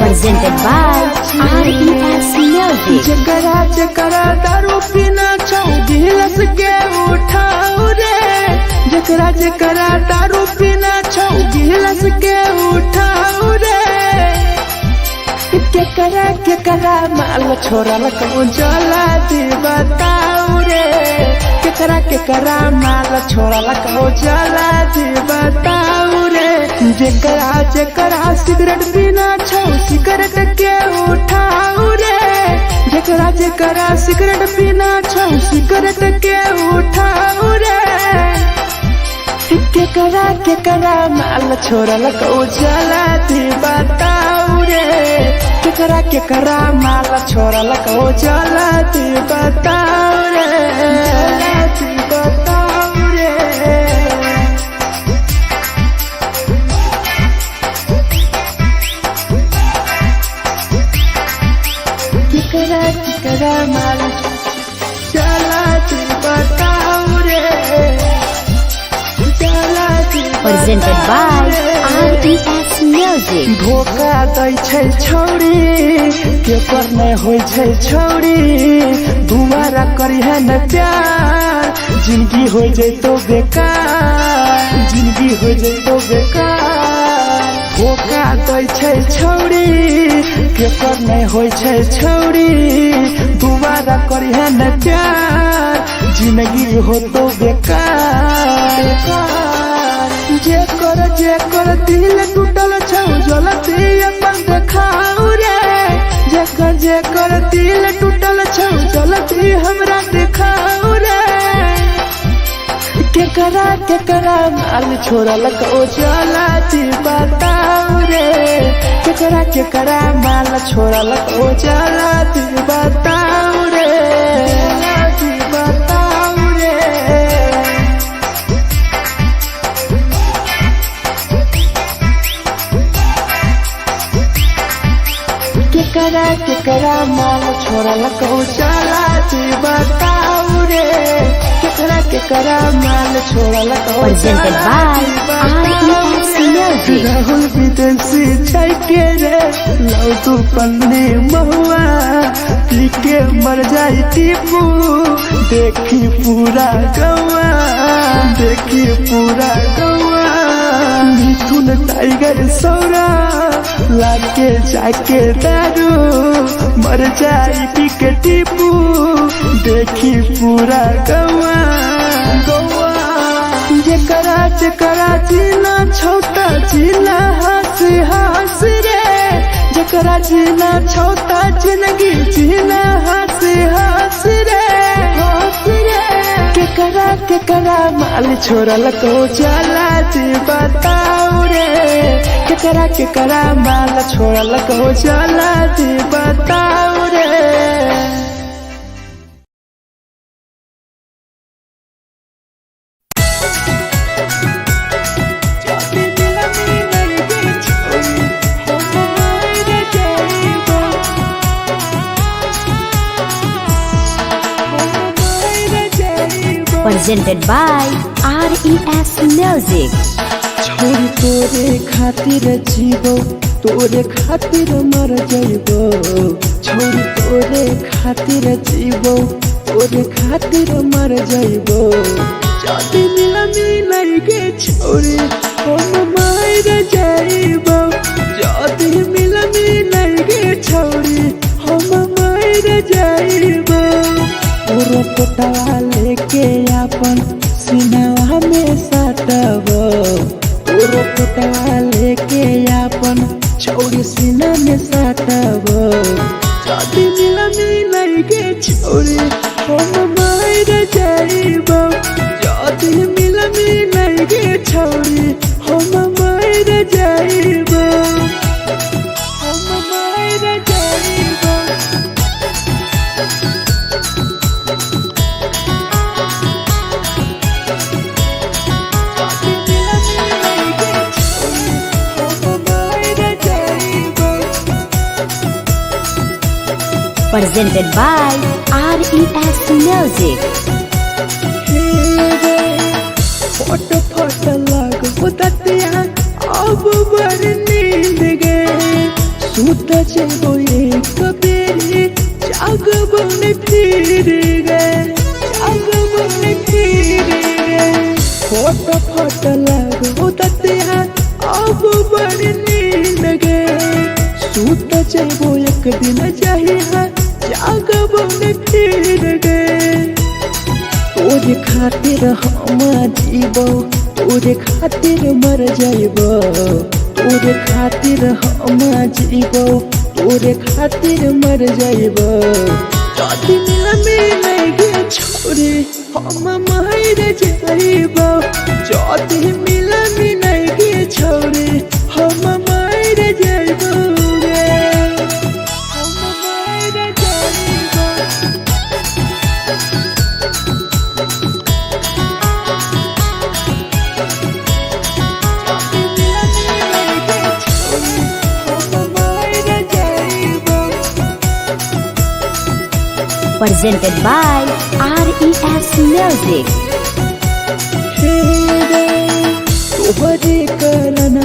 Presented by RES Music. जकरा जकरा दारू पीना चाहूं गिलास के उठाओ रे, जकरा जकरा दारू पीना चाहूं गिलास के उठाओ रे। केकरा माल छोड़ल कहूं जला दी बताओ रे, केकरा माल छोड़ल कहूं जला दी बताओ रे। जकरा जकरा सिगरेट पीना चाहूं सिगरेट के उठाओ रे, जकरा जकरा सिगरेट पीना चाहूं सिगरेट के उठाओ रे। केकरा माल छोड़ल कहूं जला दी बताओ रे, केकरा माल छोड़ल कहूं जला दी बताओ रे, जला दी बताओ रे। केकरा माल जला दी बताओ रे, जला दी। Presented by RES Music. धोखा दै छै छौरी केकर नहीं होय छै छौरी, दुबारा करिहे न प्यार जिंदगी हो जैतो बेकार, जिंदगी हो जैतो बेकार। धोखा दै छै छौरी केकर नहीं होय छै छौरी, दुबारा करिहे न प्यार जिंदगी हो तो बेकार। जेकर दिल टूटल छौ जलती अपन देखाओ रे, जेकर दिल टूटल छौ जलती हमरा देखाओ रे। केकरा माल छोड़ल कहूं जला दी बताओ रे, केकरा माल छोड़ल कहूं जला दी बताओ रे, जला दी बताओ रे। केकरा माल छोड़ल कहूं जला दी बताओ रे, केकरा माल छोड़ल कहूं Presented by RES Music. Rahul विदेशी छै के रे लौ तू पन्नी महुआ, पी के मर जाई टीपू देखी पूरा गौआ, देखी पूरा गौआ। मिथुन टाइगर सौरा लाके जाके दारू मर जाई पी के टीपू देखी पूरा गौआ, गौआ। जकरा जीना छोटा जीना हंसी हंसी रे, जकरा जीना छोटा जिंदगी जीना हंसी हंसी रे, हंसी रे। केकरा माल छोड़ल कहूं जला दी बताओ रे, केकरा माल छोड़ल कहूं जला दी बताओ रे। Presented by RES Music. छोरी तोरे खातिर जीवो तोरे खातिर मर जइबो, छोरी तोरे खातिर जीवो तोरे खातिर मर जइबो। जदी मिलनी गे छोरी हम मर जइबो, जदी मिलनी गे छोरी हम मर जइबो। पूरा पोटवा लेके अपन सीनावा में सटबो, पूरा पोटवा लेके अपन छौरी सीना में सटबो। जदी मिलनी गे छोरी हम मर जइबो, जदी मिलनी गे छोरी हम मर जइबो, हम मर जइबो। presented by RES Music. फोट फोट लागो ततिया अब बर नींद गे सूत जेबो एक बेरी जागबो ने फिर गे जागबो ने फिर गे फोट फोट लागो ततिया अब बर नींद गे सूत जेबो एक दिन चाहिए जागबो ने फिर गे तोरे खातिर हम जीबो तोरे खातिर मर जाइबो तोरे खातिर हम जीबो तोरे खातिर मर जाइबो जदी मिले गे छोरे हम मर जाइबो जदी मिले गे छोरे हम मर जाइबो गे हम मर जाइबो Presented by RES Music. तोहरे करन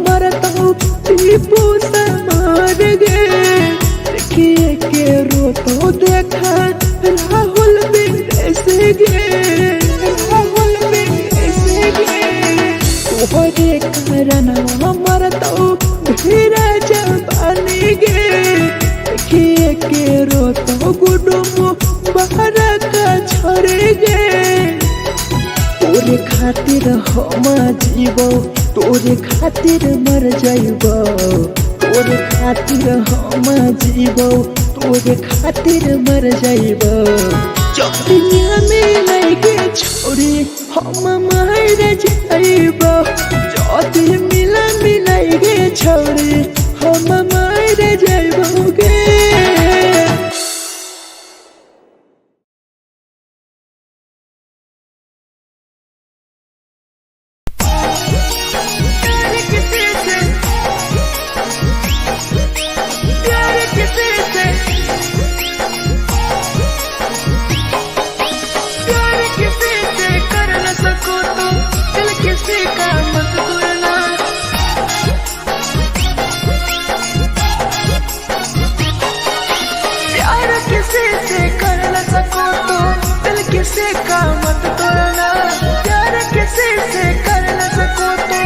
मरत हूँ टीपू समार गे देखिए के रोतो देखा राहुल विदेश गे राहुल विदेश गे तोहरे करन मरत हूँ धीरा जवानी गे देखिए के रोतो गुडुमो बाहर का छोड़े गे तोरे खातिर हम जीबो तोरे खातिर मर जाइबो तोरे खातिर हम जीबो तोरे खातिर मर जाइबो दुनिया में लगे छोड़े हम मर जाइबो जदी मिला गे छोड़े हम मर जाइबो गे किसी का मत तोड़ना प्यार किसी से कर न सको तो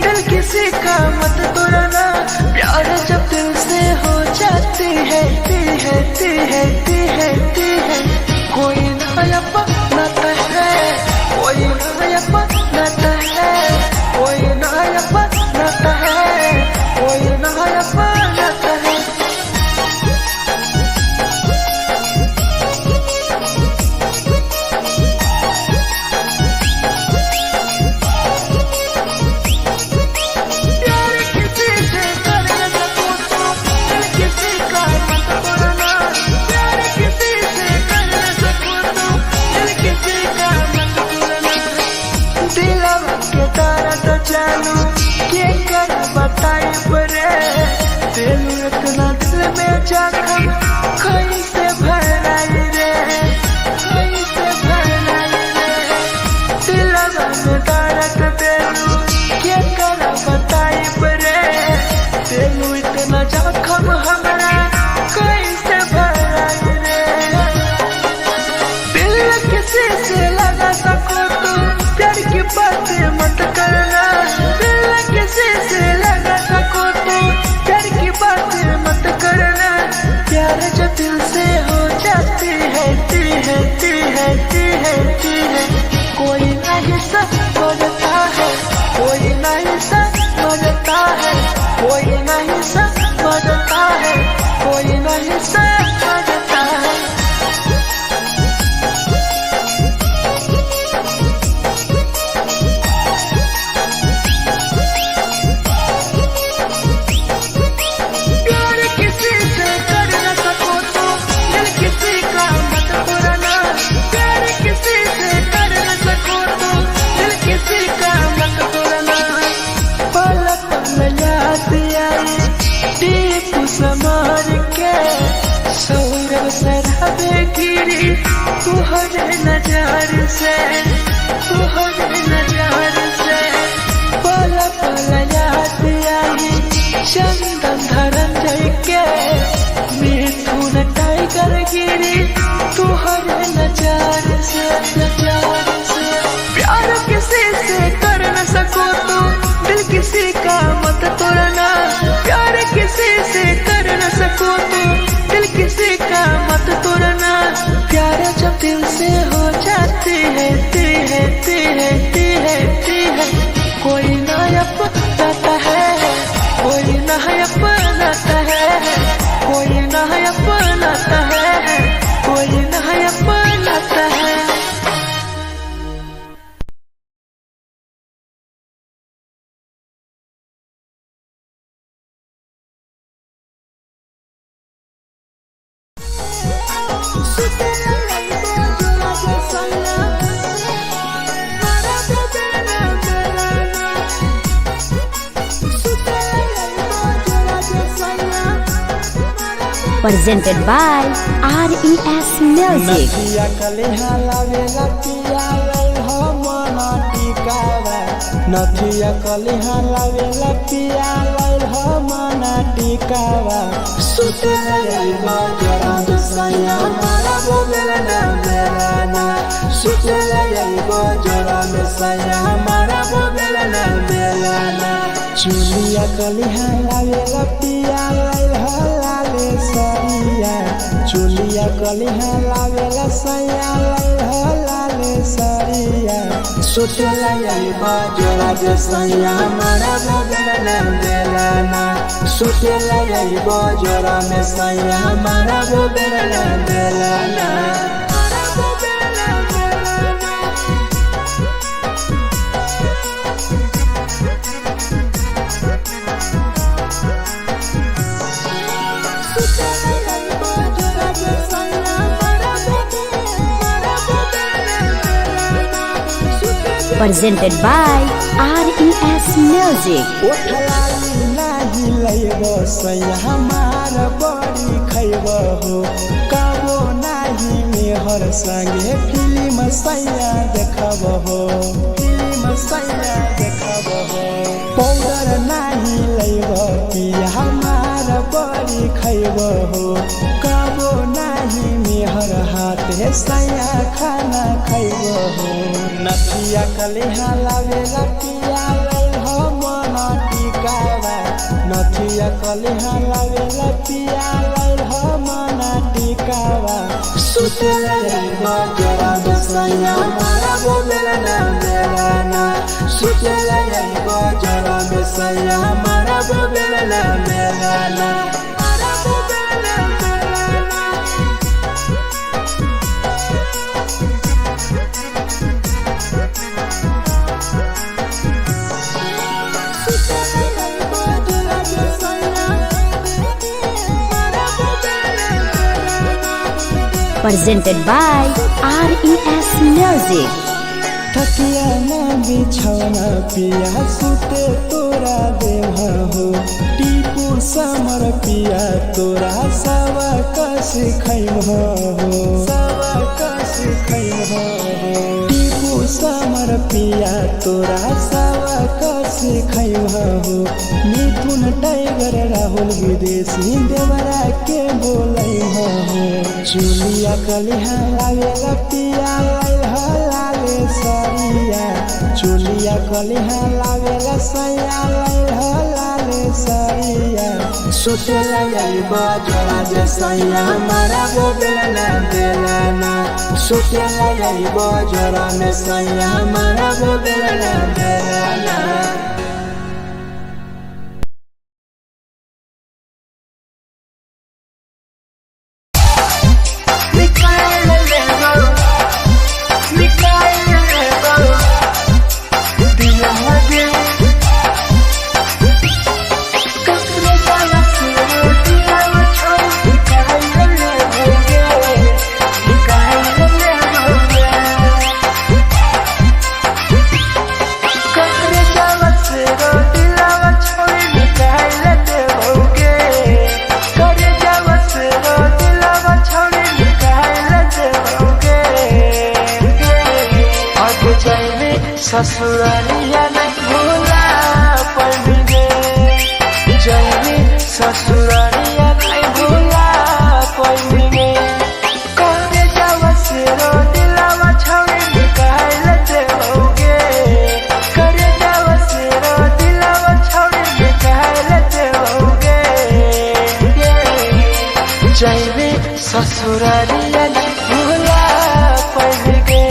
दिल किसी का मत तोड़ना प्यार जब दिल से हो जाती है कोई नया बनाता है कोई नया बनाता है कोई नया बनाता है कोई नया बनाता है इतना दिल में जख्म कैसे भराई रे कैसे भराई रे दिलवा में दर्द देलू क्या कर बताई रे देलू इतना जख्म हमरा कैसे भराई रे दिल किसी से लगा सको तो प्यार की बातें मत करना दिल किसी से लगा सको तो प्यार की बातें मत करना प्यार जब दिल से हो जाती है सभे गिरी तुहरे नजर से, तुहरे नजर से। पल पल याद आई चंदन धरंजय के, मिथुन टाइगर गिरी तुहरे नजर से, नजर से। प्यार किसी से कर न सको तो दिल किसी का मत तोड़ना, प्यार किसी से कर न सको तो दिल किसी का मत तोड़ना। प्यार जब दिल से हो जाती है कोई ना अपनाता है, कोई ना अपनाता है, कोई ना अपनाता है, कोई ना अपनाता है। Presented by RES Music. नथिया कलिहा लावेला पिया लई हो मना टिकावा, नथिया कलिहा लावेला पिया लई हो मना टिकावा। सुते लई बजरा सैया मारा बोलेला ना बेलाना, सुते लई बजरा सैया मारा बोलेला ना बेलाना। चुलिया कलिहा लावेला पिया लई हो लाले सरिया, चुलिया कलिहा लावेला सैया लई हो लाले सरिया। सुतेला यही बजरा सैया मारा बोलेला ना बेलाना, सुतेला यही बजरा में सैया मारा बोलेला ना बेलाना। Presented by RES Music. ओठलाली नाही लइबो सैया हमार बड़ी खइबो हो, कबो नाही मेहर संगे फिल्म सैया देखबो हो, फिल्म सैया देखबो हो। पाउडर नाही लइबो पिया हमार बड़ी खइबो हो, कबो नाही मेहर हाथे सैया खाना खइबो हो। नथिया कलिहा लावेला पिया लई हो मना टिकावा, नथिया कलिहा लावेला पिया लई हो मना टिकावा। सुते लई बजरा सैया मारा बोलेला ना बेलाना, सुते लई बजरा सैया मारा बोलेला ना बेलाना। Presented by RES Music. थकिया ना बिछौना पिया सुते तोरा देवा हो, टीपू समर पिया तोरा सवा कस खैम हो, सवा कस खैम हो। टीपू समर पिया तोरा सवा कस खैम हो। मिथुन टाइगर राहुल विदेशी देवरा के बोलै हो। चुलिया कलिहा लावेला पिया लई हो लाले सरिया, चुलिया कलिहा लावेला सैया लई हो लाले सरिया। सुतेला यही बजरा सैया मारा बोलेला ना बेलाना, सुतेला यही बजरा में सैया मारा बोलेला ना बेलाना। आगे जाइने ससुरालिया नहीं भूला पाएंगे जाइने ससुरालिया नहीं भूला पाएंगे करे जावा से रो दिलावा छावे निकाल देओगे करे जावा से रो दिलावा छावे निकाल देओगे जाइने ससुरालिया नहीं भूला पाएंगे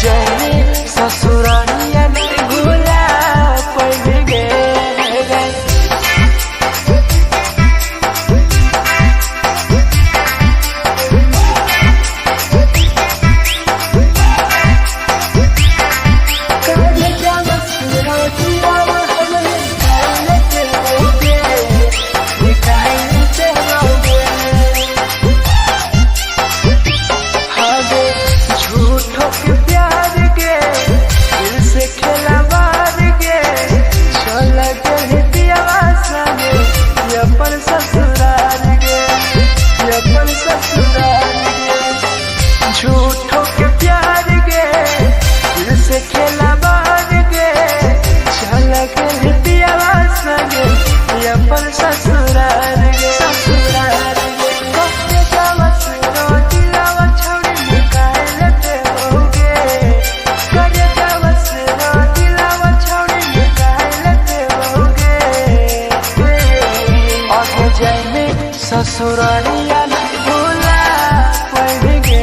जाइने ससुरालिया नहीं भूला पाएंगे झूठों के प्यार गे दिल से खेला बार गे चल के पियावा संगे अपन ससुराल गे ससुराल गे कब जावा सुनो दिलावा छोड़ी निकाल देओगे कर जावा सुनो दिलावा छोड़ी निकाल देओगे आगे जाइने ससुरालिया नहीं भूला पाएंगे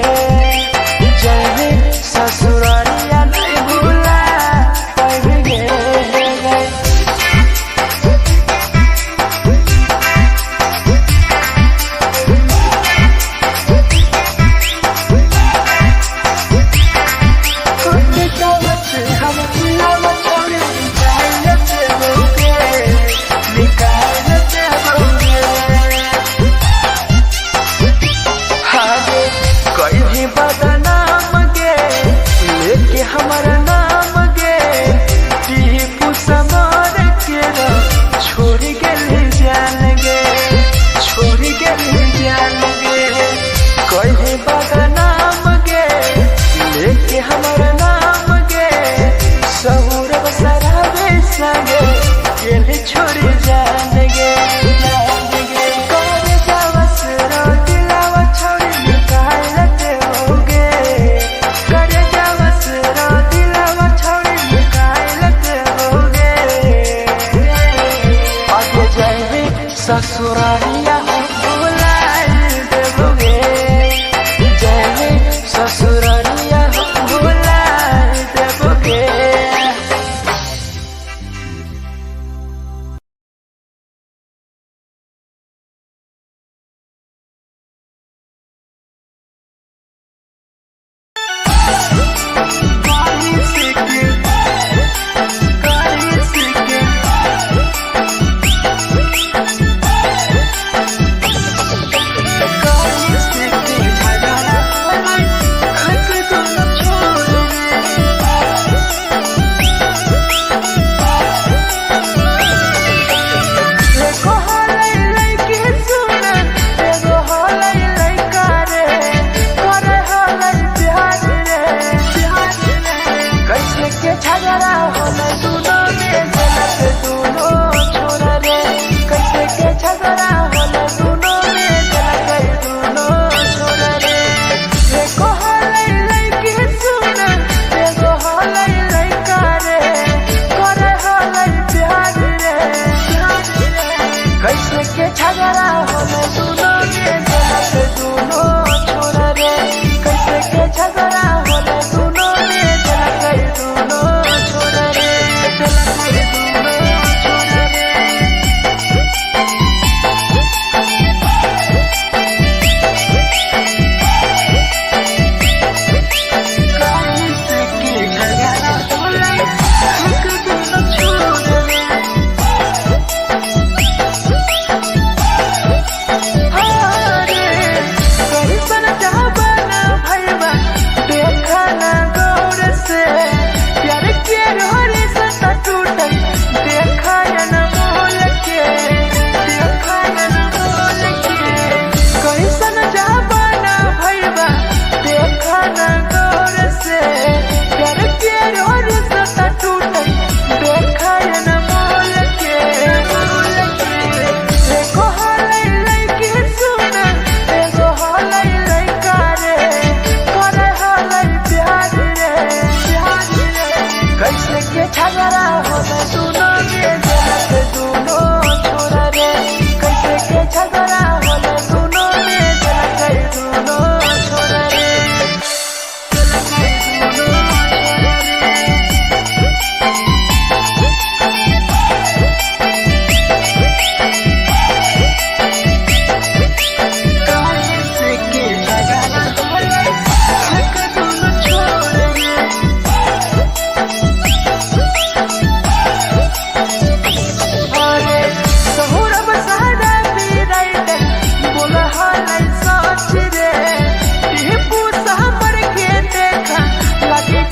जाइने ससुरालिया नहीं भूला पाएंगे बदनाम गे लेके हमारा नाम गे टीपू समर के छोड़ गए जान गे छोड़ गए जान गे कहीं बदनाम गे लेके हमारा नाम गे सहूर बसरावे संगे गेले छोड़ जान गे कर जावा सरो दिलावा छोड़ निकाल देओगे कर जावा सरो दिलावा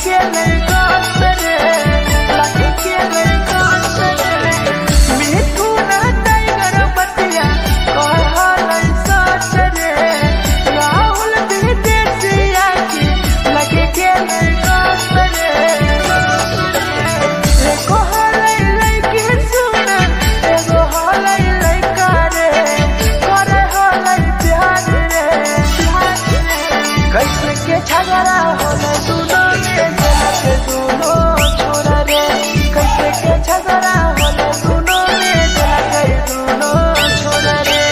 के लड़का सरे लगे के लड़का सरे मिठू ना टाइगर बतिया कहल सरे राहुल भी देसिया के लगे के लड़का सरे एको हलै लड़की सुन एगो हलै लड़का रे करे हलै प्यार रे कैसे के झगड़ा होले दोनों में के दोनों छोरा रे कैसे के झगड़ा होले दोनों में के दोनों छोरा रे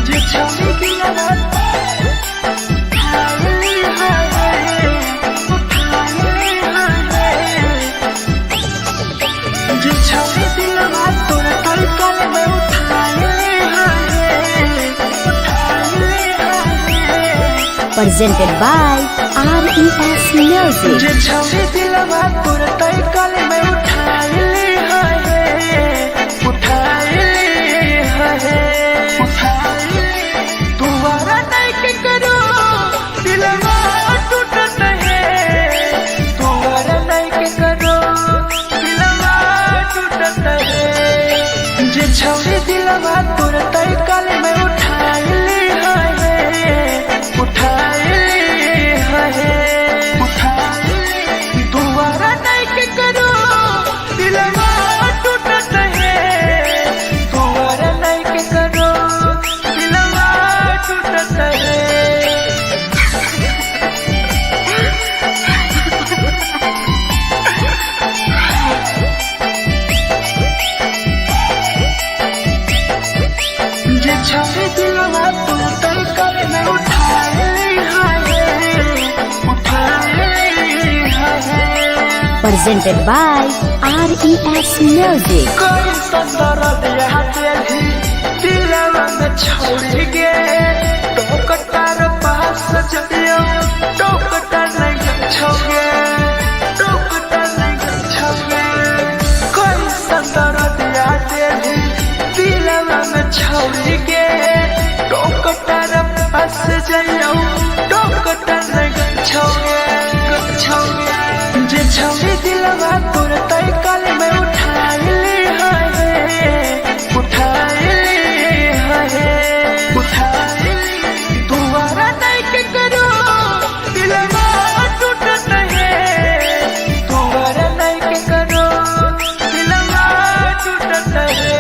जे छौरी दिया रात हाली हाय उठाई हाय जे छौरी दिया रात तोरा कल में उठाई presented by RES Music. जे छौरी दिलवा तोर तई कल में उठाई तुम्हारा नहीं के करो दिलवा टूटत है तुम्हारा नहीं के करो दिलवा टूटत है जे छौरी दिलवा तोर तई कल में उठाई दोबारा नहीं के करो दिलवा टूटत है दोबारा नहीं के करो दिलवा टूटत है जे छौरी दिलवा तू तई कल में उठाई Presented by RES Music. कोई संदर दिया तेरी दिलवा में छोड़ के टोकटार पास जइयो टोकटार नहीं छोगे टोकटार नहीं छोगे कोई संदर दिया तेरी दिलवा में छोड़ के टोकटार पास जइयो टोकटार नहीं छोगे जे छौरी दिलवा तोर तई कल में उठाई दोबारा नहीं के करो दिलवा टूटत है दोबारा नहीं के करो दिलवा टूटत है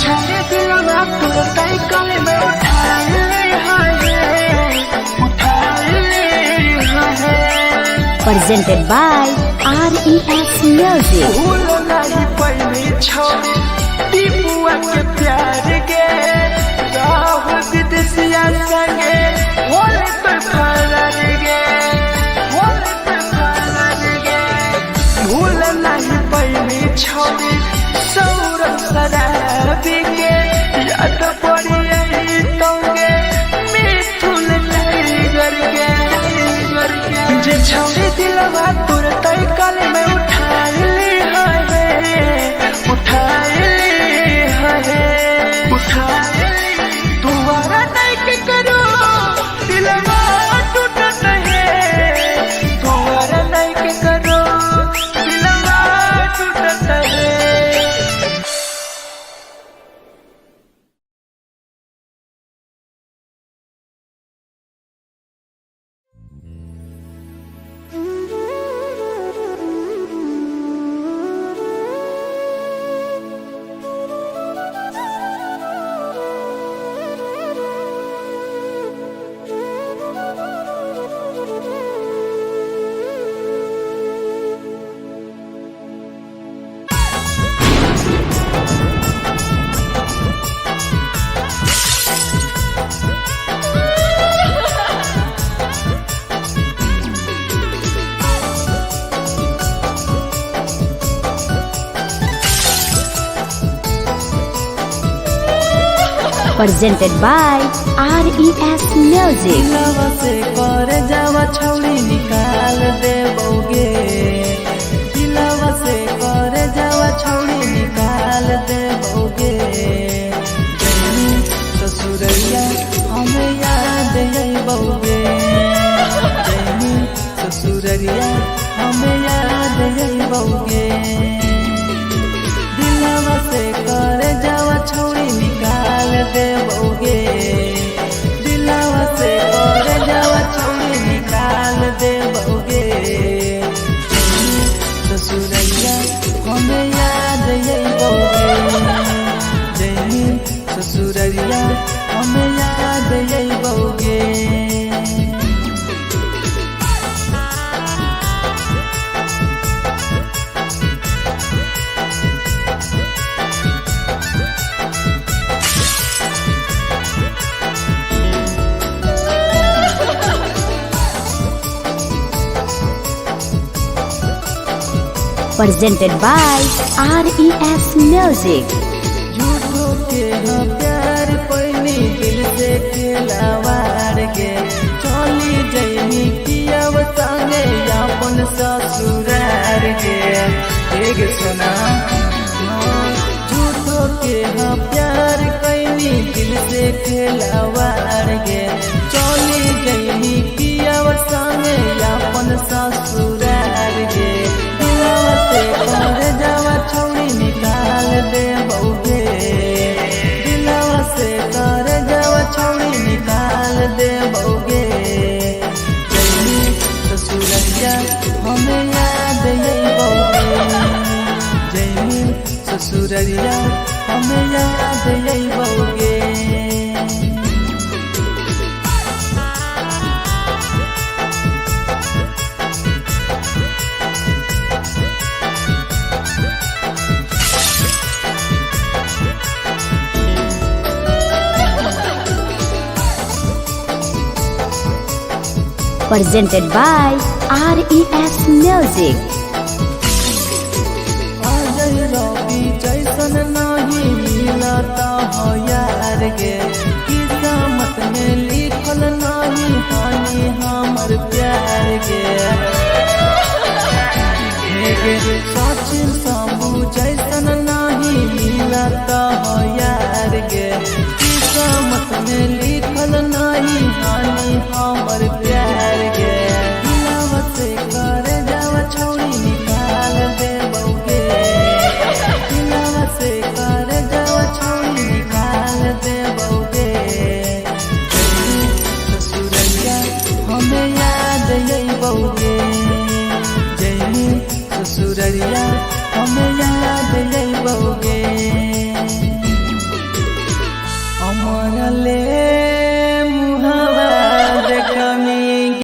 छौरी दिलवा तोर तई कल में उठाई Presented by RES Music. भूल नहीं पहली छौरी टीपुआ के प्यार के राहुल विदेशिया संगे होले तो फरार गे होले तो फरार गे भूल नहीं पहली छौरी सौरभ शराबी के याद पड़ी यही तोगे मिठुन टाइगर के जे छौरी दिलवा तोर तई कल में उठाई दोबारा नहीं के करो दिलवा टूटत है दोबारा नहीं के करो दिलवा टूटत है presented by RES Music. लवा से कर जावा छौड़ी निकाल देबोगे जइबौगे दिलवा से कर जावा छौरी निकाल देबौगे दिलवा से कर जावा छौरी निकाल देबौगे ससुरैया हमें याद अइबौगे जैनी ससुरैया हमें याद अइबौगे presented by RES Music. झूठो के हाँ प्यार पैनी दिल से खिलावार के चली जैनी कियाव संगे अपन ससुरार के एक सुना झूठो के हाँ प्यार कैनी दिल से खिलावार के चली जैनी कियाव संगे अपन ससुरार के कर जावा छौरी निकाल देबौगे दिलवा से कर जावा छौरी निकाल देबौगे जैनी ससुरैया हमें याद अइबौगे जैनी ससुरैया हमें याद अइबौगे Presented by RES Music. Ajay रवि जैसन नहीं मिलता हो यार गे किस्मत में लिखल नहीं हानि हमर प्यार गे सचिन